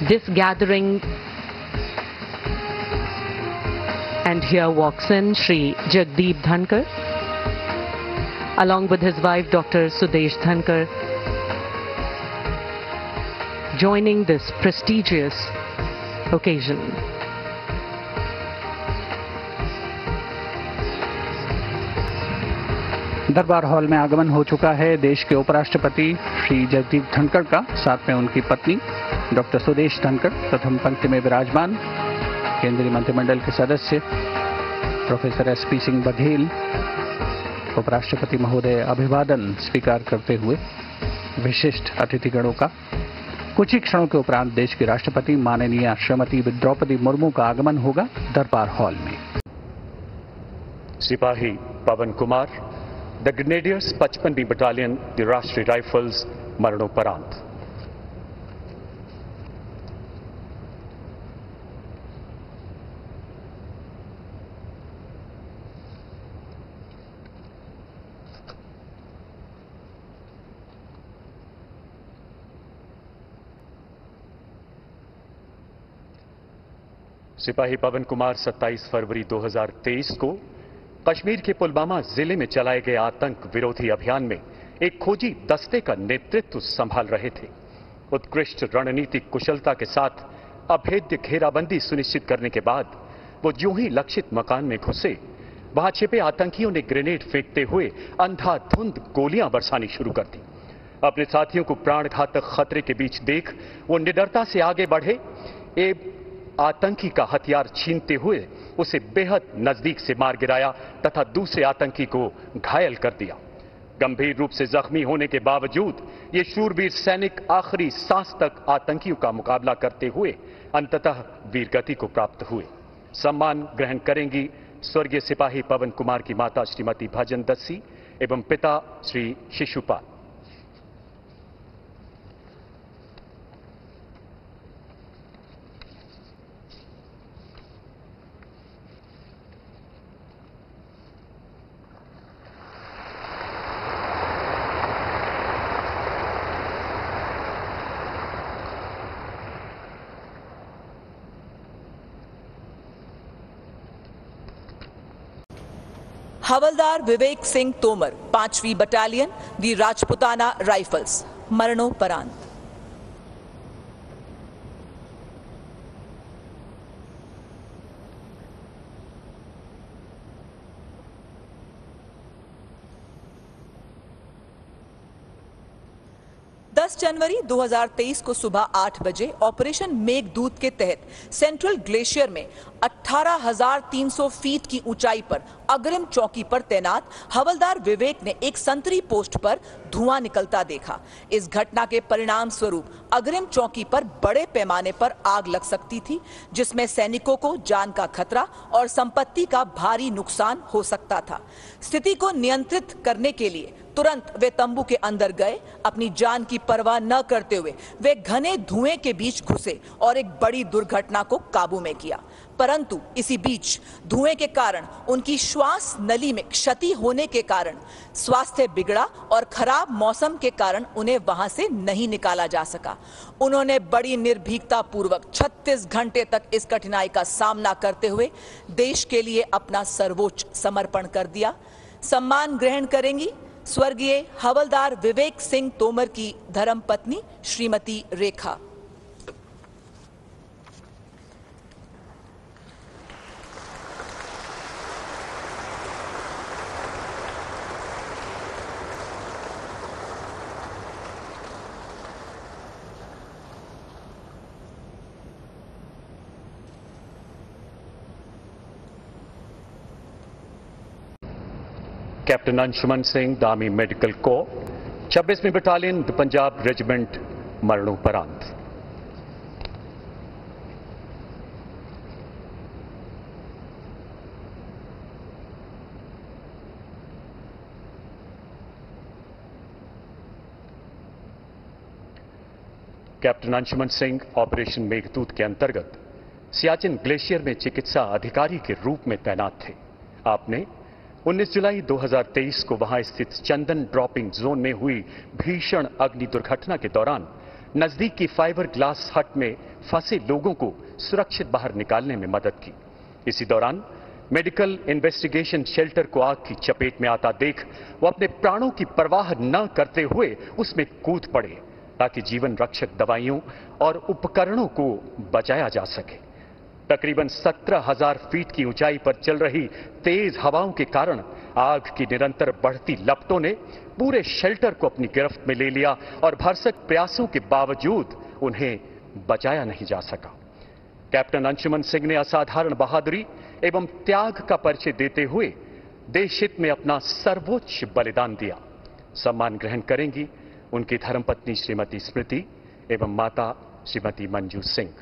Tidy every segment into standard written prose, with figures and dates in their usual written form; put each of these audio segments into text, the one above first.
this gathering, and here walks in Shri Jagdeep Dhankar along with his wife Dr. Sudesh Dhankar, joining this prestigious occasion. दरबार hall में आगमन हो चुका है देश के उपराष्ट्रपति श्री जगदीप धनखड़ का, साथ में उनकी पत्नी डॉक्टर सुदेश धनखड़, प्रथम पंक्ति में विराजमान केंद्रीय मंत्रिमंडल के सदस्य प्रोफेसर एसपी सिंह बघेल, उपराष्ट्रपति महोदय अभिवादन स्वीकार करते हुए विशिष्ट अतिथिगणों का। कुछ ही क्षणों के उपरांत देश की राष्ट्रपति माननीय श्रीमती द्रौपदी मुर्मू का आगमन होगा दरबार हॉल में। सिपाही पवन कुमार, द ग्रेनेडियर्स 55वीं बटालियन, द राष्ट्रीय राइफल्स, मरणोपरांत। सिपाही पवन कुमार 27 फरवरी 2023 को कश्मीर के पुलवामा जिले में चलाए गए आतंक विरोधी अभियान में एक खोजी दस्ते का नेतृत्व संभाल रहे थे। उत्कृष्ट रणनीतिक कुशलता के साथ अभेद्य घेराबंदी सुनिश्चित करने के बाद वो यूं ही लक्षित मकान में घुसे, वहां छिपे आतंकियों ने ग्रेनेड फेंकते हुए अंधाधुंध गोलियां बरसानी शुरू कर दी। अपने साथियों को प्राणघातक खतरे के बीच देख वो निडरता से आगे बढ़े, आतंकी का हथियार छीनते हुए उसे बेहद नजदीक से मार गिराया तथा दूसरे आतंकी को घायल कर दिया। गंभीर रूप से जख्मी होने के बावजूद ये शूरवीर सैनिक आखिरी सांस तक आतंकियों का मुकाबला करते हुए अंततः वीरगति को प्राप्त हुए। सम्मान ग्रहण करेंगी स्वर्गीय सिपाही पवन कुमार की माता श्रीमती भजन दस्सी एवं पिता श्री शिशुपाल। हवलदार विवेक सिंह तोमर, 5वीं बटालियन, दी राजपुताना राइफल्स, मरणोपरांत। 10 जनवरी 2023 को सुबह 8 बजे ऑपरेशन मेघदूत के तहत सेंट्रल ग्लेशियर में 18,300 फीट की ऊंचाई पर अग्रिम चौकी पर तैनात हवलदार विवेक ने एक संतरी पोस्ट पर धुआं निकलता देखा। इस घटना के परिणाम स्वरूप अग्रिम चौकी पर बड़े पैमाने पर आग लग सकती थी, जिसमें सैनिकों को जान का खतरा और संपत्ति का भारी नुकसान हो सकता था। स्थिति को नियंत्रित करने के लिए तुरंत वे तंबू के अंदर गए। अपनी जान की परवाह न करते हुए वे घने धुएं के बीच घुसे और एक बड़ी दुर्घटना को काबू में किया। परंतु इसी बीच धुएं के कारण उनकी श्वास नली में क्षति होने के कारण स्वास्थ्य बिगड़ा और खराब मौसम के कारण उन्हें वहां से नहीं निकाला जा सका। उन्होंने बड़ी निर्भीकता पूर्वक 36 घंटे तक इस कठिनाई का सामना करते हुए देश के लिए अपना सर्वोच्च समर्पण कर दिया। सम्मान ग्रहण करेंगी स्वर्गीय हवलदार विवेक सिंह तोमर की धर्मपत्नी Shrimati Rekha. Captain Anshuman Singh, the army medical corps, 26वीं बटालियन, पंजाब रेजिमेंट, मरणोपरांत। कैप्टन अंशुमन सिंह ऑपरेशन मेघदूत के अंतर्गत सियाचिन ग्लेशियर में चिकित्सा अधिकारी के रूप में तैनात थे। आपने 19 जुलाई 2023 को वहां स्थित चंदन ड्रॉपिंग जोन में हुई भीषण अग्नि दुर्घटना के दौरान नजदीक की फाइबर ग्लास हट में फंसे लोगों को सुरक्षित बाहर निकालने में मदद की। इसी दौरान मेडिकल इन्वेस्टिगेशन शेल्टर को आग की चपेट में आता देख वो अपने प्राणों की परवाह न करते हुए उसमें कूद पड़े ताकि जीवन रक्षक दवाइयों और उपकरणों को बचाया जा सके। तकरीबन 17,000 फीट की ऊंचाई पर चल रही तेज हवाओं के कारण आग की निरंतर बढ़ती लपटों ने पूरे शेल्टर को अपनी गिरफ्त में ले लिया और भरसक प्रयासों के बावजूद उन्हें बचाया नहीं जा सका। कैप्टन अंशुमन सिंह ने असाधारण बहादुरी एवं त्याग का परिचय देते हुए देश हित में अपना सर्वोच्च बलिदान दिया। सम्मान ग्रहण करेंगी उनकी धर्मपत्नी श्रीमती स्मृति एवं माता Shrimati Manju Singh.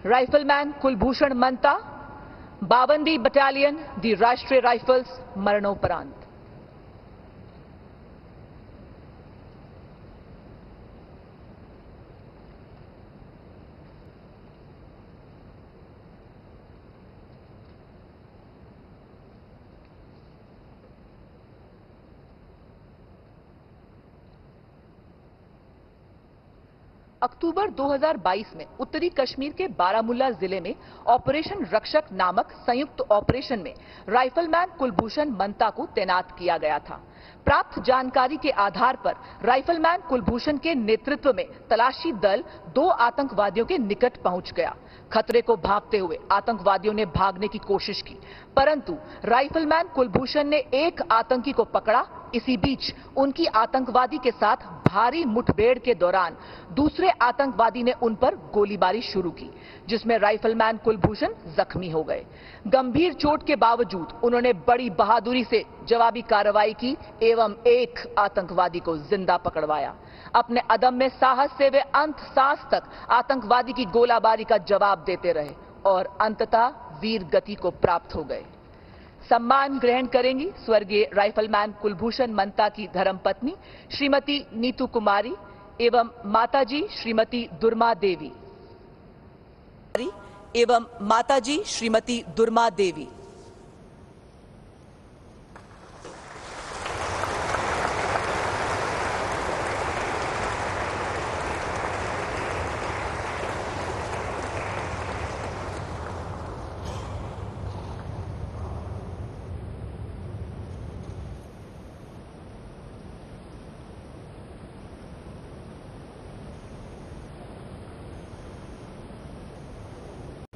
Rifleman Kulbhushan मंता, 52वीं battalion the Rashtriya rifles, मरणोपरांत। अक्टूबर 2022 में उत्तरी कश्मीर के बारामुल्ला जिले में ऑपरेशन रक्षक नामक संयुक्त ऑपरेशन में राइफलमैन कुलभूषण मंता को तैनात किया गया था। प्राप्त जानकारी के आधार पर राइफलमैन कुलभूषण के नेतृत्व में तलाशी दल 2 आतंकवादियों के निकट पहुंच गया। खतरे को भांपते हुए आतंकवादियों ने भागने की कोशिश की, परंतु राइफलमैन कुलभूषण ने एक आतंकी को पकड़ा। इसी बीच उनकी आतंकवादी के साथ भारी मुठभेड़ के दौरान दूसरे आतंकवादी ने उन पर गोलीबारी शुरू की, जिसमें राइफलमैन कुलभूषण जख्मी हो गए। गंभीर चोट के बावजूद उन्होंने बड़ी बहादुरी से जवाबी कार्रवाई की एवं एक आतंकवादी को जिंदा पकड़वाया। अपने अदम्य साहस से वे अंत सांस तक आतंकवादी की गोलाबारी का जवाब देते रहे और अंततः वीर गति को प्राप्त हो गए। सम्मान ग्रहण करेंगी स्वर्गीय राइफलमैन कुलभूषण मंता की धर्मपत्नी श्रीमती नीतू कुमारी एवं माताजी श्रीमती दुर्मा देवी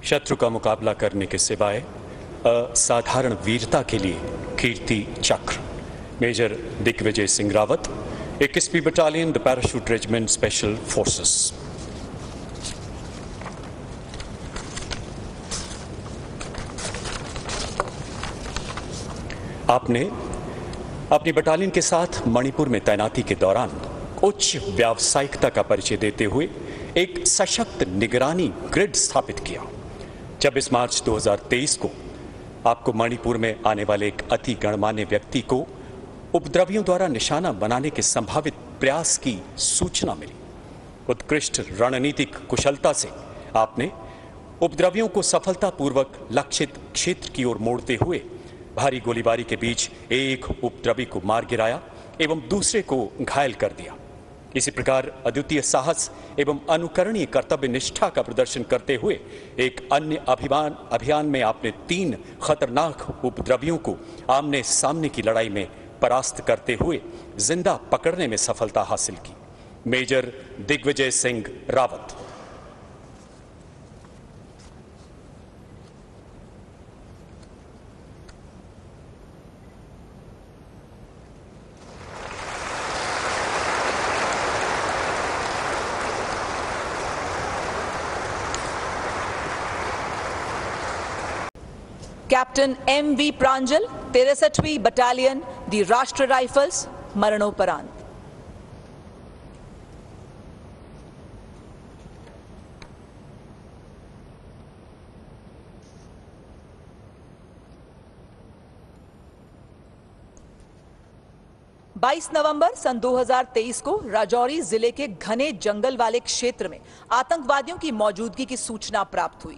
शत्रु का मुकाबला करने के सिवाय असाधारण वीरता के लिए कीर्ति चक्र मेजर दिग्विजय सिंह रावत, 21वीं battalion the parachute regiment special forces. आपने अपनी बटालियन के साथ मणिपुर में तैनाती के दौरान उच्च व्यावसायिकता का परिचय देते हुए एक सशक्त निगरानी ग्रिड स्थापित किया। 26 मार्च 2023 को आपको मणिपुर में आने वाले एक अति गणमान्य व्यक्ति को उपद्रवियों द्वारा निशाना बनाने के संभावित प्रयास की सूचना मिली। उत्कृष्ट रणनीतिक कुशलता से आपने उपद्रवियों को सफलतापूर्वक लक्षित क्षेत्र की ओर मोड़ते हुए भारी गोलीबारी के बीच एक उपद्रवी को मार गिराया एवं दूसरे को घायल कर दिया। इसी प्रकार अद्वितीय साहस एवं अनुकरणीय कर्तव्य निष्ठा का प्रदर्शन करते हुए एक अन्य अभियान में आपने 3 खतरनाक उपद्रवियों को आमने सामने की लड़ाई में परास्त करते हुए जिंदा पकड़ने में सफलता हासिल की। Major Digvijay Singh Rawat. Captain M V. Pranjal, 63वीं बटालियन दी राष्ट्रीय राइफल्स, मरणोपरांत। 22 नवंबर सन 2023 को राजौरी जिले के घने जंगल वाले क्षेत्र में आतंकवादियों की मौजूदगी की सूचना प्राप्त हुई।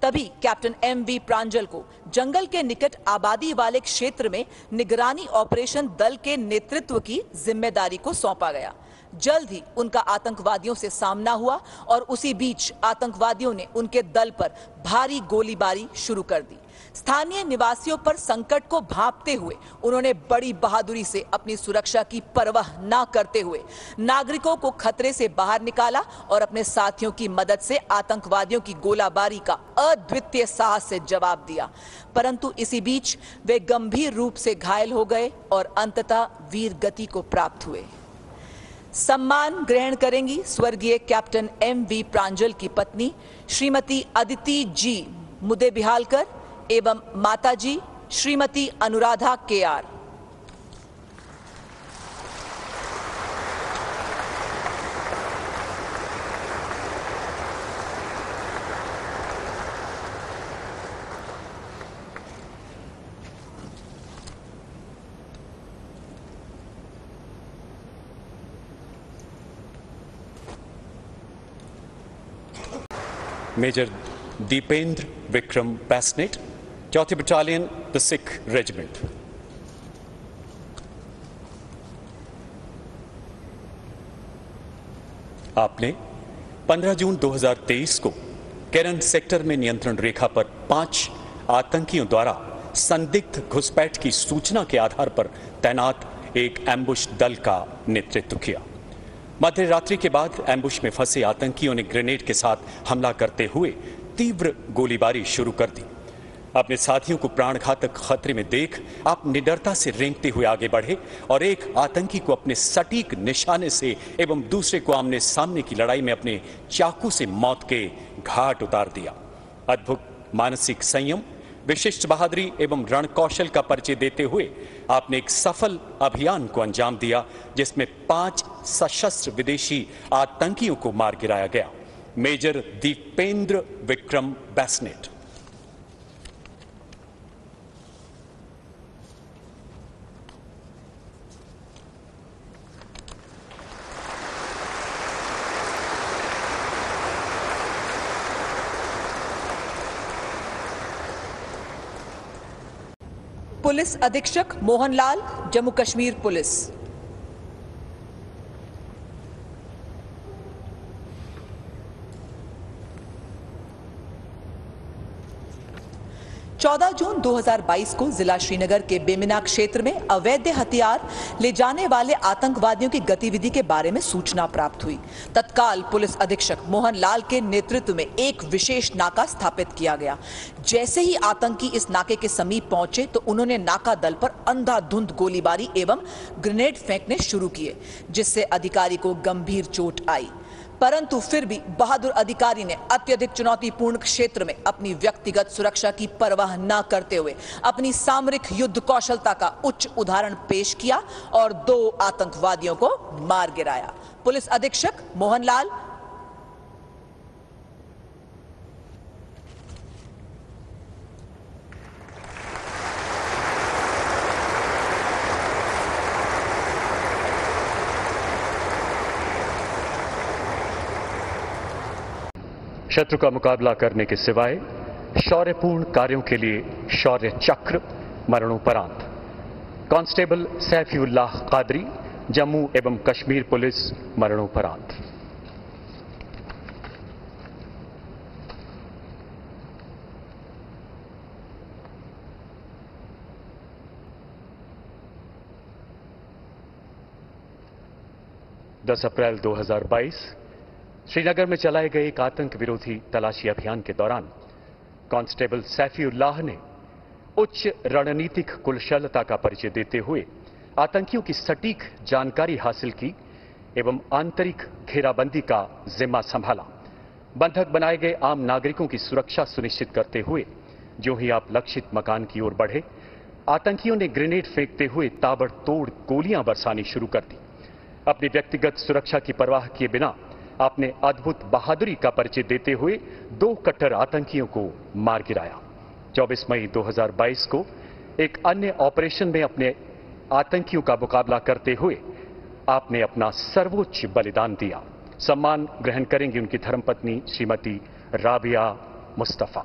तभी कैप्टन एमवी प्रांजल को जंगल के निकट आबादी वाले क्षेत्र में निगरानी ऑपरेशन दल के नेतृत्व की जिम्मेदारी को सौंपा गया। जल्द ही उनका आतंकवादियों से सामना हुआ और उसी बीच आतंकवादियों ने उनके दल पर भारी गोलीबारी शुरू कर दी। स्थानीय निवासियों पर संकट को भांपते हुए उन्होंने बड़ी बहादुरी से अपनी सुरक्षा की परवाह न करते हुए नागरिकों को खतरे से बाहर निकाला और अपने साथियों की मदद से आतंकवादियों की गोलाबारी का अद्वितीय साहस से जवाब दिया। परंतु इसी बीच वे गंभीर रूप से घायल हो गए और अंततः वीर गति को प्राप्त हुए। सम्मान ग्रहण करेंगी स्वर्गीय कैप्टन एमवी प्रांजल की पत्नी श्रीमती अदिति जी मुदेबिहालकर एवं माताजी Shrimati Anuradha KR. Major Dipendra Vikram Basnet, 4th battalion, the Sikh regiment. आपने 15 जून 2023 को केरन सेक्टर में नियंत्रण रेखा पर 5 आतंकियों द्वारा संदिग्ध घुसपैठ की सूचना के आधार पर तैनात एक एम्बुश दल का नेतृत्व किया। मध्य रात्रि के बाद एम्बुश में फंसे आतंकियों ने ग्रेनेड के साथ हमला करते हुए तीव्र गोलीबारी शुरू कर दी। अपने साथियों को प्राणघातक खतरे में देख आप निडरता से रेंगते हुए आगे बढ़े और एक आतंकी को अपने सटीक निशाने से एवं दूसरे को आमने सामने की लड़ाई में अपने चाकू से मौत के घाट उतार दिया। अद्भुत मानसिक संयम, विशिष्ट बहादुरी एवं रणकौशल का परिचय देते हुए आपने एक सफल अभियान को अंजाम दिया जिसमें 5 सशस्त्र विदेशी आतंकियों को मार गिराया गया। मेजर दीपेंद्र विक्रम बैसनेट। पुलिस अधीक्षक मोहनलाल, जम्मू कश्मीर पुलिस। 14 जून 2022 को जिला श्रीनगर के बेमिना क्षेत्र में अवैध हथियार ले जाने वाले आतंकवादियों की गतिविधि के बारे में सूचना प्राप्त हुई। तत्काल पुलिस अधीक्षक मोहन लाल के नेतृत्व में एक विशेष नाका स्थापित किया गया। जैसे ही आतंकी इस नाके के समीप पहुंचे तो उन्होंने नाका दल पर अंधाधुंध गोलीबारी एवं ग्रेनेड फेंकने शुरू किए, जिससे अधिकारी को गंभीर चोट आई। परंतु फिर भी बहादुर अधिकारी ने अत्यधिक चुनौतीपूर्ण क्षेत्र में अपनी व्यक्तिगत सुरक्षा की परवाह न करते हुए अपनी सामरिक युद्ध कौशलता का उच्च उदाहरण पेश किया और 2 आतंकवादियों को मार गिराया। पुलिस अधीक्षक मोहनलाल। शत्रु का मुकाबला करने के सिवाय शौर्यपूर्ण कार्यों के लिए शौर्य चक्र मरणोपरांत कांस्टेबल सैफुल्लाह कादरी, जम्मू एवं कश्मीर पुलिस, मरणोपरांत। अप्रैल 2022 श्रीनगर में चलाए गए एक आतंक विरोधी तलाशी अभियान के दौरान कांस्टेबल सैफुल्लाह ने उच्च रणनीतिक कुशलता का परिचय देते हुए आतंकियों की सटीक जानकारी हासिल की एवं आंतरिक घेराबंदी का जिम्मा संभाला। बंधक बनाए गए आम नागरिकों की सुरक्षा सुनिश्चित करते हुए जो ही आप लक्षित मकान की ओर बढ़े, आतंकियों ने ग्रेनेड फेंकते हुए ताबड़तोड़ गोलियां बरसानी शुरू कर दी। अपनी व्यक्तिगत सुरक्षा की परवाह किए बिना आपने अद्भुत बहादुरी का परिचय देते हुए 2 कट्टर आतंकियों को मार गिराया। 24 मई 2022 को एक अन्य ऑपरेशन में अपने आतंकियों का मुकाबला करते हुए आपने अपना सर्वोच्च बलिदान दिया। सम्मान ग्रहण करेंगी उनकी धर्मपत्नी श्रीमती राबिया मुस्तफा।